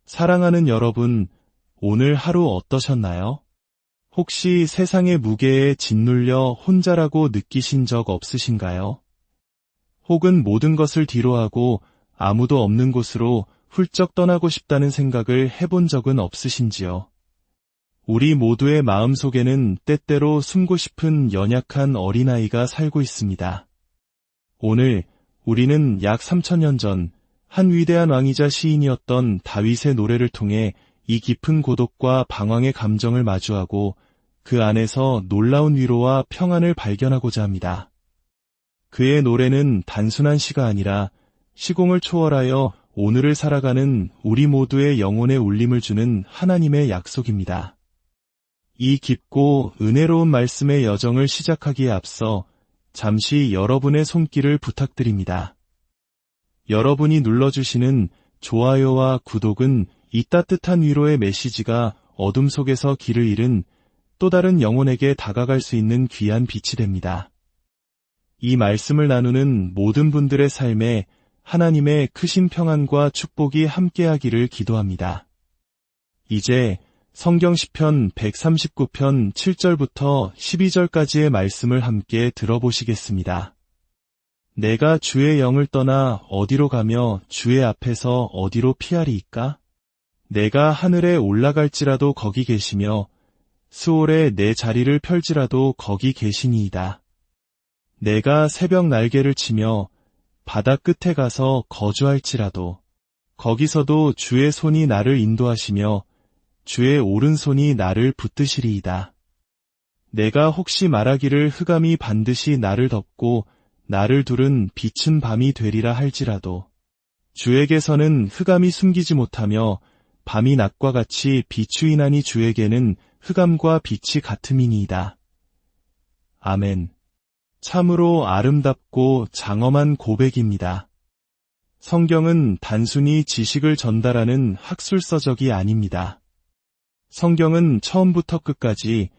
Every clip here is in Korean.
사랑하는 여러분, 오늘 하루 어떠셨나요? 혹시 세상의 무게에 짓눌려 혼자라고 느끼신 적 없으신가요? 혹은 모든 것을 뒤로하고 아무도 없는 곳으로 훌쩍 떠나고 싶다는 생각을 해본 적은 없으신지요? 우리 모두의 마음속에는 때때로 숨고 싶은 연약한 어린아이가 살고 있습니다. 오늘 우리는 약 3000년 전 한 위대한 왕이자 시인이었던 다윗의 노래를 통해 이 깊은 고독과 방황의 감정을 마주하고 그 안에서 놀라운 위로와 평안을 발견하고자 합니다. 그의 노래는 단순한 시가 아니라 시공을 초월하여 오늘을 살아가는 우리 모두의 영혼에 울림을 주는 하나님의 약속입니다. 이 깊고 은혜로운 말씀의 여정을 시작하기에 앞서 잠시 여러분의 손길을 부탁드립니다. 여러분이 눌러주시는 좋아요와 구독은 이 따뜻한 위로의 메시지가 어둠 속에서 길을 잃은 또 다른 영혼에게 다가갈 수 있는 귀한 빛이 됩니다. 이 말씀을 나누는 모든 분들의 삶에 하나님의 크신 평안과 축복이 함께하기를 기도합니다. 이제 성경 시편 139편 7절부터 12절까지의 말씀을 함께 들어보시겠습니다. 내가 주의 영을 떠나 어디로 가며 주의 앞에서 어디로 피하리이까? 내가 하늘에 올라갈지라도 거기 계시며 스올에 내 자리를 펼지라도 거기 계시니이다. 내가 새벽 날개를 치며 바다 끝에 가서 거주할지라도 거기서도 주의 손이 나를 인도하시며 주의 오른손이 나를 붙드시리이다. 내가 혹시 말하기를 흑암이 반드시 나를 덮고 나를 두른 빛은 밤이 되리라 할지라도 주에게서는 흑암이 숨기지 못하며 밤이 낮과 같이 비추이나니 주에게는 흑암과 빛이 같음이니이다. 아멘. 참으로 아름답고 장엄한 고백입니다. 성경은 단순히 지식을 전달하는 학술서적이 아닙니다. 성경은 처음부터 끝까지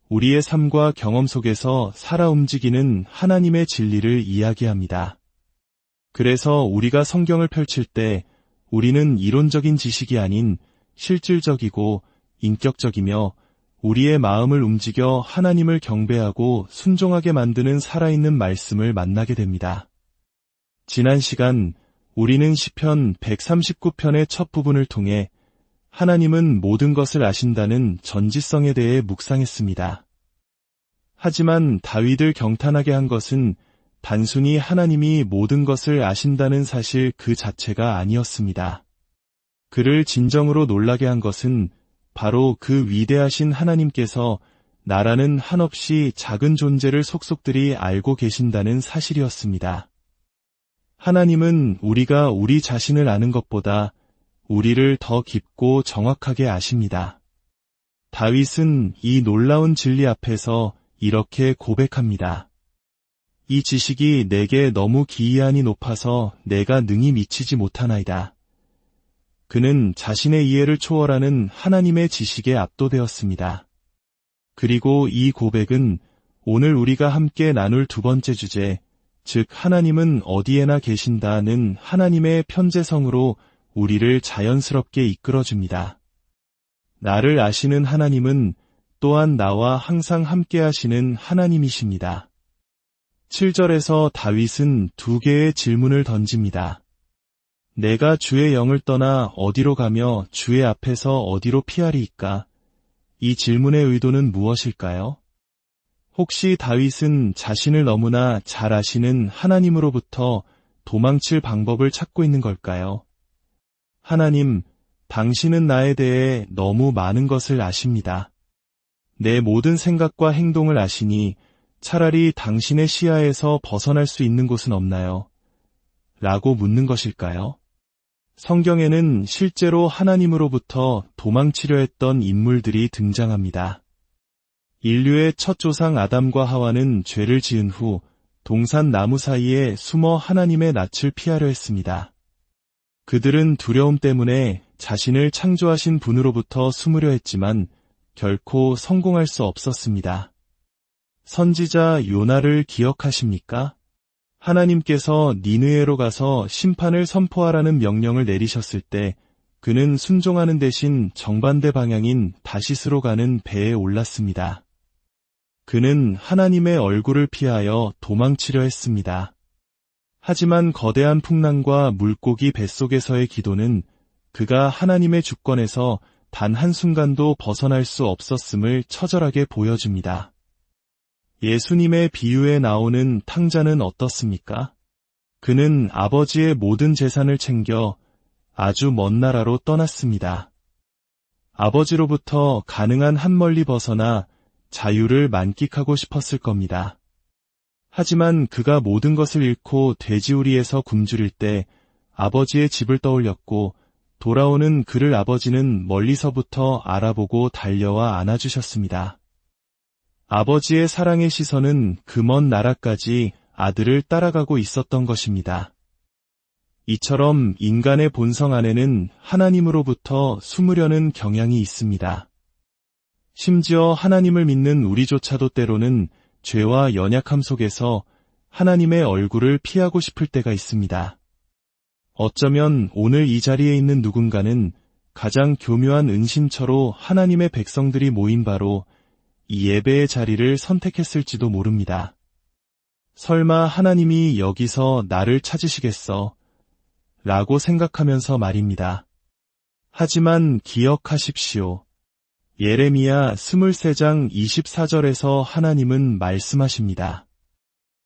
우리의 삶과 경험 속에서 살아 움직이는 하나님의 진리를 이야기합니다. 그래서 우리가 성경을 펼칠 때 우리는 이론적인 지식이 아닌 실질적이고 인격적이며 우리의 마음을 움직여 하나님을 경배하고 순종하게 만드는 살아있는 말씀을 만나게 됩니다. 지난 시간 우리는 시편 139편의 첫 부분을 통해 하나님은 모든 것을 아신다는 전지성에 대해 묵상했습니다. 하지만 다윗을 경탄하게 한 것은 단순히 하나님이 모든 것을 아신다는 사실 그 자체가 아니었습니다. 그를 진정으로 놀라게 한 것은 바로 그 위대하신 하나님께서 나라는 한없이 작은 존재를 속속들이 알고 계신다는 사실이었습니다. 하나님은 우리가 우리 자신을 아는 것보다 우리를 더 깊고 정확하게 아십니다. 다윗은 이 놀라운 진리 앞에서 이렇게 고백합니다. 이 지식이 내게 너무 기이하니 높아서 내가 능히 미치지 못하나이다. 그는 자신의 이해를 초월하는 하나님의 지식에 압도되었습니다. 그리고 이 고백은 오늘 우리가 함께 나눌 두 번째 주제, 즉 하나님은 어디에나 계신다는 하나님의 편재성으로 우리를 자연스럽게 이끌어줍니다. 나를 아시는 하나님은 또한 나와 항상 함께 하시는 하나님이십니다. 7절에서 다윗은 두 개의 질문을 던집니다. 내가 주의 영을 떠나 어디로 가며 주의 앞에서 어디로 피하리이까? 이 질문의 의도는 무엇일까요? 혹시 다윗은 자신을 너무나 잘 아시는 하나님으로부터 도망칠 방법을 찾고 있는 걸까요? 하나님, 당신은 나에 대해 너무 많은 것을 아십니다. 내 모든 생각과 행동을 아시니 차라리 당신의 시야에서 벗어날 수 있는 곳은 없나요? 라고 묻는 것일까요? 성경에는 실제로 하나님으로부터 도망치려 했던 인물들이 등장합니다. 인류의 첫 조상 아담과 하와는 죄를 지은 후 동산 나무 사이에 숨어 하나님의 낯을 피하려 했습니다. 그들은 두려움 때문에 자신을 창조하신 분으로부터 숨으려 했지만 결코 성공할 수 없었습니다. 선지자 요나를 기억하십니까? 하나님께서 니느웨로 가서 심판을 선포하라는 명령을 내리셨을 때 그는 순종하는 대신 정반대 방향인 다시스로 가는 배에 올랐습니다. 그는 하나님의 얼굴을 피하여 도망치려 했습니다. 하지만 거대한 풍랑과 물고기 뱃속에서의 기도는 그가 하나님의 주권에서 단 한순간도 벗어날 수 없었음을 처절하게 보여줍니다. 예수님의 비유에 나오는 탕자는 어떻습니까? 그는 아버지의 모든 재산을 챙겨 아주 먼 나라로 떠났습니다. 아버지로부터 가능한 한 멀리 벗어나 자유를 만끽하고 싶었을 겁니다. 하지만 그가 모든 것을 잃고 돼지우리에서 굶주릴 때 아버지의 집을 떠올렸고 돌아오는 그를 아버지는 멀리서부터 알아보고 달려와 안아주셨습니다. 아버지의 사랑의 시선은 그 먼 나라까지 아들을 따라가고 있었던 것입니다. 이처럼 인간의 본성 안에는 하나님으로부터 숨으려는 경향이 있습니다. 심지어 하나님을 믿는 우리조차도 때로는 죄와 연약함 속에서 하나님의 얼굴을 피하고 싶을 때가 있습니다. 어쩌면 오늘 이 자리에 있는 누군가는 가장 교묘한 은신처로 하나님의 백성들이 모인 바로 이 예배의 자리를 선택했을지도 모릅니다. 설마 하나님이 여기서 나를 찾으시겠어? 라고 생각하면서 말입니다. 하지만 기억하십시오. 예레미야 23장 24절에서 하나님은 말씀하십니다.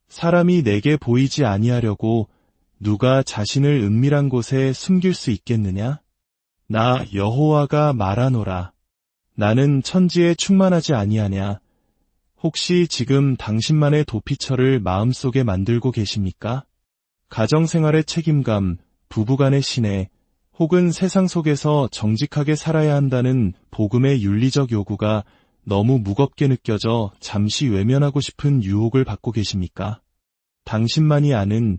사람이 내게 보이지 아니하려고 누가 자신을 은밀한 곳에 숨길 수 있겠느냐? 나 여호와가 말하노라. 나는 천지에 충만하지 아니하냐? 혹시 지금 당신만의 도피처를 마음속에 만들고 계십니까? 가정생활의 책임감, 부부간의 신뢰, 혹은 세상 속에서 정직하게 살아야 한다는 복음의 윤리적 요구가 너무 무겁게 느껴져 잠시 외면하고 싶은 유혹을 받고 계십니까? 당신만이 아는,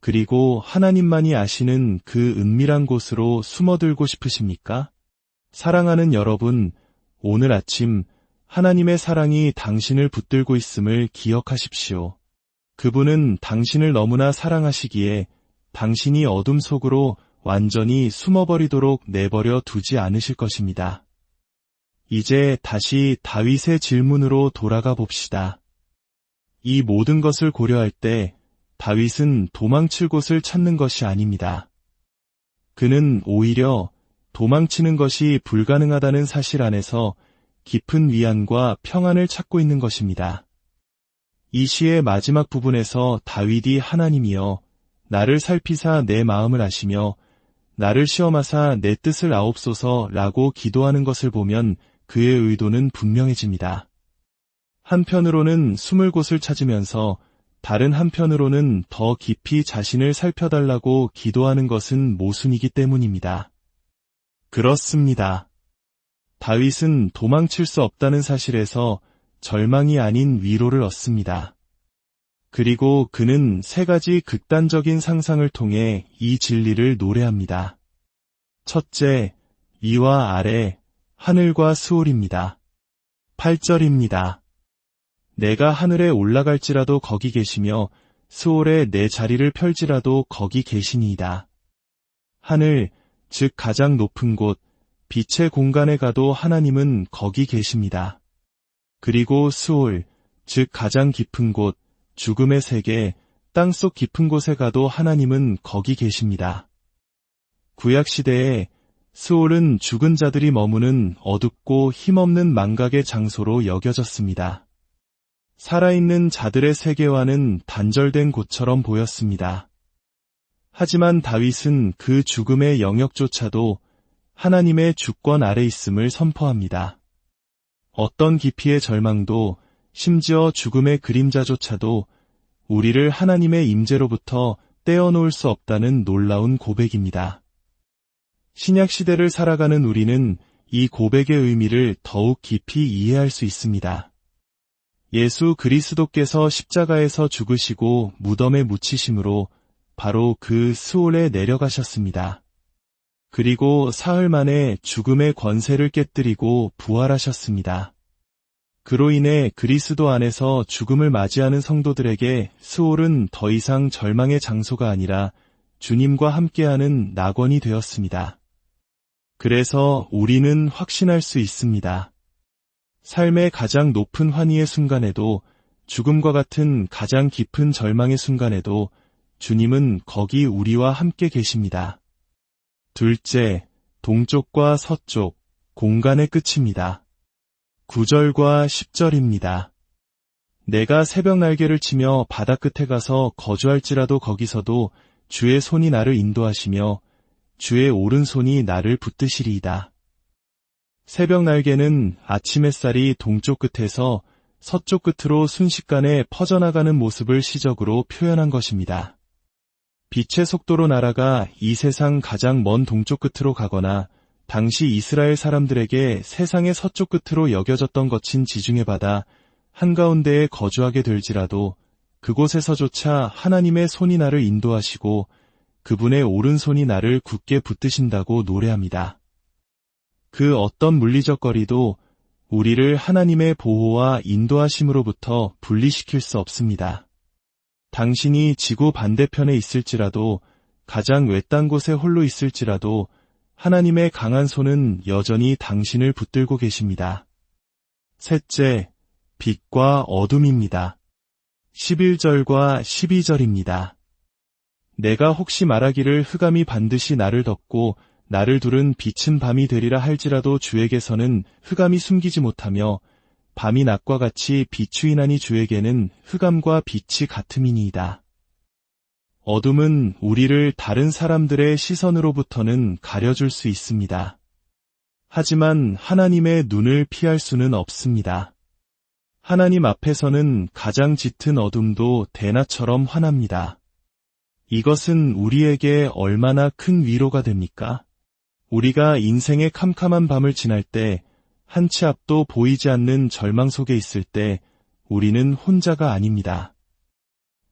그리고 하나님만이 아시는 그 은밀한 곳으로 숨어들고 싶으십니까? 사랑하는 여러분, 오늘 아침 하나님의 사랑이 당신을 붙들고 있음을 기억하십시오. 그분은 당신을 너무나 사랑하시기에 당신이 어둠 속으로 완전히 숨어버리도록 내버려 두지 않으실 것입니다. 이제 다시 다윗의 질문으로 돌아가 봅시다. 이 모든 것을 고려할 때 다윗은 도망칠 곳을 찾는 것이 아닙니다. 그는 오히려 도망치는 것이 불가능하다는 사실 안에서 깊은 위안과 평안을 찾고 있는 것입니다. 이 시의 마지막 부분에서 다윗이 하나님이여 나를 살피사 내 마음을 아시며 나를 시험하사 내 뜻을 아옵소서라고 기도하는 것을 보면 그의 의도는 분명해집니다. 한편으로는 숨을 곳을 찾으면서 다른 한편으로는 더 깊이 자신을 살펴달라고 기도하는 것은 모순이기 때문입니다. 그렇습니다. 다윗은 도망칠 수 없다는 사실에서 절망이 아닌 위로를 얻습니다. 그리고 그는 세 가지 극단적인 상상을 통해 이 진리를 노래합니다. 첫째, 위와 아래, 하늘과 스올입니다. 8절입니다. 내가 하늘에 올라갈지라도 거기 계시며 스올에 내 자리를 펼지라도 거기 계시니이다. 하늘, 즉 가장 높은 곳, 빛의 공간에 가도 하나님은 거기 계십니다. 그리고 스올, 즉 가장 깊은 곳, 죽음의 세계, 땅속 깊은 곳에 가도 하나님은 거기 계십니다. 구약시대에 스올은 죽은 자들이 머무는 어둡고 힘없는 망각의 장소로 여겨졌습니다. 살아있는 자들의 세계와는 단절된 곳처럼 보였습니다. 하지만 다윗은 그 죽음의 영역조차도 하나님의 주권 아래 있음을 선포합니다. 어떤 깊이의 절망도 심지어 죽음의 그림자조차도 우리를 하나님의 임재로부터 떼어놓을 수 없다는 놀라운 고백입니다. 신약시대를 살아가는 우리는 이 고백의 의미를 더욱 깊이 이해할 수 있습니다. 예수 그리스도께서 십자가에서 죽으시고 무덤에 묻히심으로 바로 그 스올에 내려가셨습니다. 그리고 사흘 만에 죽음의 권세를 깨뜨리고 부활하셨습니다. 그로 인해 그리스도 안에서 죽음을 맞이하는 성도들에게 스올은 더 이상 절망의 장소가 아니라 주님과 함께하는 낙원이 되었습니다. 그래서 우리는 확신할 수 있습니다. 삶의 가장 높은 환희의 순간에도, 죽음과 같은 가장 깊은 절망의 순간에도 주님은 거기 우리와 함께 계십니다. 둘째, 동쪽과 서쪽, 공간의 끝입니다. 9절과 10절입니다. 내가 새벽 날개를 치며 바다 끝에 가서 거주할지라도 거기서도 주의 손이 나를 인도하시며 주의 오른손이 나를 붙드시리이다. 새벽 날개는 아침 햇살이 동쪽 끝에서 서쪽 끝으로 순식간에 퍼져나가는 모습을 시적으로 표현한 것입니다. 빛의 속도로 날아가 이 세상 가장 먼 동쪽 끝으로 가거나 당시 이스라엘 사람들에게 세상의 서쪽 끝으로 여겨졌던 거친 지중해 바다 한가운데에 거주하게 될지라도 그곳에서조차 하나님의 손이 나를 인도하시고 그분의 오른손이 나를 굳게 붙드신다고 노래합니다. 그 어떤 물리적 거리도 우리를 하나님의 보호와 인도하심으로부터 분리시킬 수 없습니다. 당신이 지구 반대편에 있을지라도, 가장 외딴 곳에 홀로 있을지라도 하나님의 강한 손은 여전히 당신을 붙들고 계십니다. 셋째, 빛과 어둠입니다. 11절과 12절입니다. 내가 혹시 말하기를 흑암이 반드시 나를 덮고 나를 두른 빛은 밤이 되리라 할지라도 주에게서는 흑암이 숨기지 못하며 밤이 낮과 같이 비추이나니 주에게는 흑암과 빛이 같음이니이다. 어둠은 우리를 다른 사람들의 시선으로부터는 가려줄 수 있습니다. 하지만 하나님의 눈을 피할 수는 없습니다. 하나님 앞에서는 가장 짙은 어둠도 대낮처럼 환합니다. 이것은 우리에게 얼마나 큰 위로가 됩니까? 우리가 인생의 캄캄한 밤을 지날 때, 한 치 앞도 보이지 않는 절망 속에 있을 때 우리는 혼자가 아닙니다.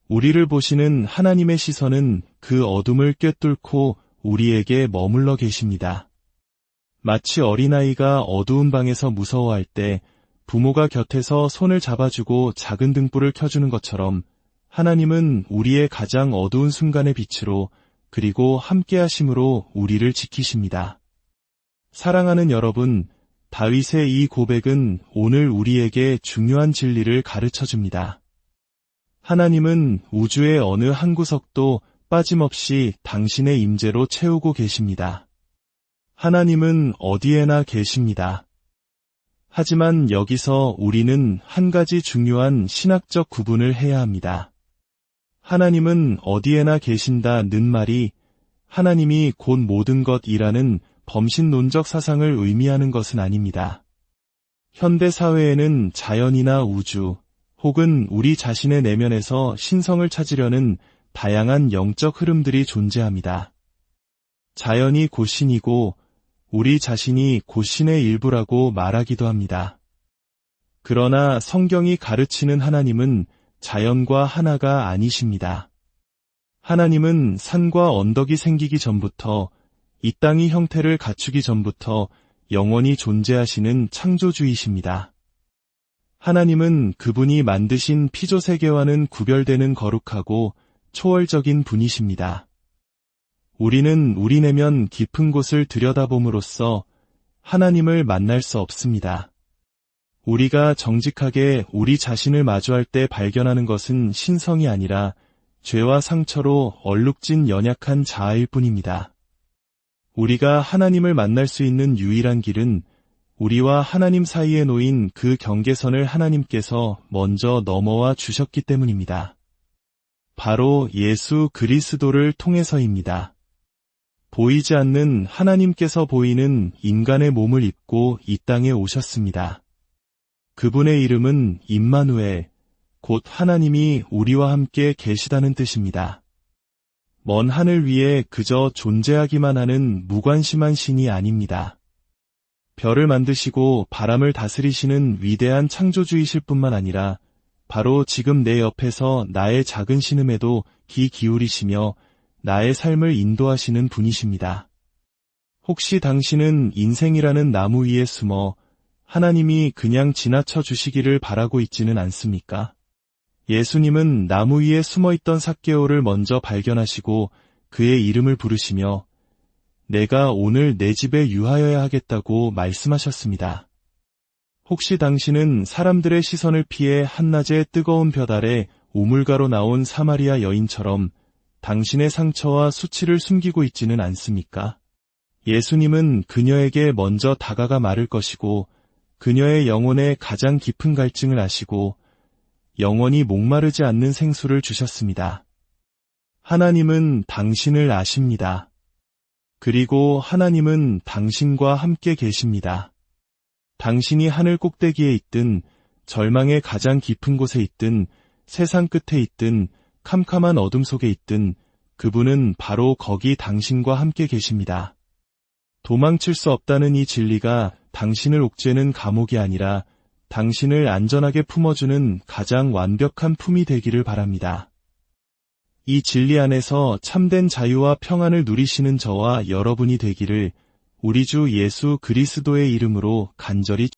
우리를 보시는 하나님의 시선은 그 어둠을 꿰뚫고 우리에게 머물러 계십니다. 마치 어린아이가 어두운 방에서 무서워할 때 부모가 곁에서 손을 잡아주고 작은 등불을 켜주는 것처럼 하나님은 우리의 가장 어두운 순간의 빛으로 그리고 함께하심으로 우리를 지키십니다. 사랑하는 여러분, 다윗의 이 고백은 오늘 우리에게 중요한 진리를 가르쳐줍니다. 하나님은 우주의 어느 한 구석도 빠짐없이 당신의 임재로 채우고 계십니다. 하나님은 어디에나 계십니다. 하지만 여기서 우리는 한 가지 중요한 신학적 구분을 해야 합니다. 하나님은 어디에나 계신다는 말이 하나님이 곧 모든 것이라는 범신론적 사상을 의미하는 것은 아닙니다. 현대 사회에는 자연이나 우주, 혹은 우리 자신의 내면에서 신성을 찾으려는 다양한 영적 흐름들이 존재합니다. 자연이 곧 신이고 우리 자신이 곧 신의 일부라고 말하기도 합니다. 그러나 성경이 가르치는 하나님은 자연과 하나가 아니십니다. 하나님은 산과 언덕이 생기기 전부터, 이 땅이 형태를 갖추기 전부터 영원히 존재하시는 창조주이십니다. 하나님은 그분이 만드신 피조세계와는 구별되는 거룩하고 초월적인 분이십니다. 우리는 우리 내면 깊은 곳을 들여다봄으로써 하나님을 만날 수 없습니다. 우리가 정직하게 우리 자신을 마주할 때 발견하는 것은 신성이 아니라 죄와 상처로 얼룩진 연약한 자아일 뿐입니다. 우리가 하나님을 만날 수 있는 유일한 길은 우리와 하나님 사이에 놓인 그 경계선을 하나님께서 먼저 넘어와 주셨기 때문입니다. 바로 예수 그리스도를 통해서입니다. 보이지 않는 하나님께서 보이는 인간의 몸을 입고 이 땅에 오셨습니다. 그분의 이름은 임마누엘, 곧 하나님이 우리와 함께 계시다는 뜻입니다. 먼 하늘 위에 그저 존재하기만 하는 무관심한 신이 아닙니다. 별을 만드시고 바람을 다스리시는 위대한 창조주이실 뿐만 아니라 바로 지금 내 옆에서 나의 작은 신음에도 귀 기울이시며 나의 삶을 인도하시는 분이십니다. 혹시 당신은 인생이라는 나무 위에 숨어 하나님이 그냥 지나쳐 주시기를 바라고 있지는 않습니까? 예수님은 나무 위에 숨어있던 삭개오를 먼저 발견하시고 그의 이름을 부르시며 내가 오늘 내 집에 유하여야 하겠다고 말씀하셨습니다. 혹시 당신은 사람들의 시선을 피해 한낮의 뜨거운 볕 아래 우물가로 나온 사마리아 여인처럼 당신의 상처와 수치를 숨기고 있지는 않습니까? 예수님은 그녀에게 먼저 다가가 말을 것이고 그녀의 영혼에 가장 깊은 갈증을 아시고 영원히 목마르지 않는 생수를 주셨습니다. 하나님은 당신을 아십니다. 그리고 하나님은 당신과 함께 계십니다. 당신이 하늘 꼭대기에 있든 절망의 가장 깊은 곳에 있든 세상 끝에 있든 캄캄한 어둠 속에 있든 그분은 바로 거기 당신과 함께 계십니다. 도망칠 수 없다는 이 진리가 당신을 옥죄는 감옥이 아니라 당신을 안전하게 품어주는 가장 완벽한 품이 되기를 바랍니다. 이 진리 안에서 참된 자유와 평안을 누리시는 저와 여러분이 되기를 우리 주 예수 그리스도의 이름으로 간절히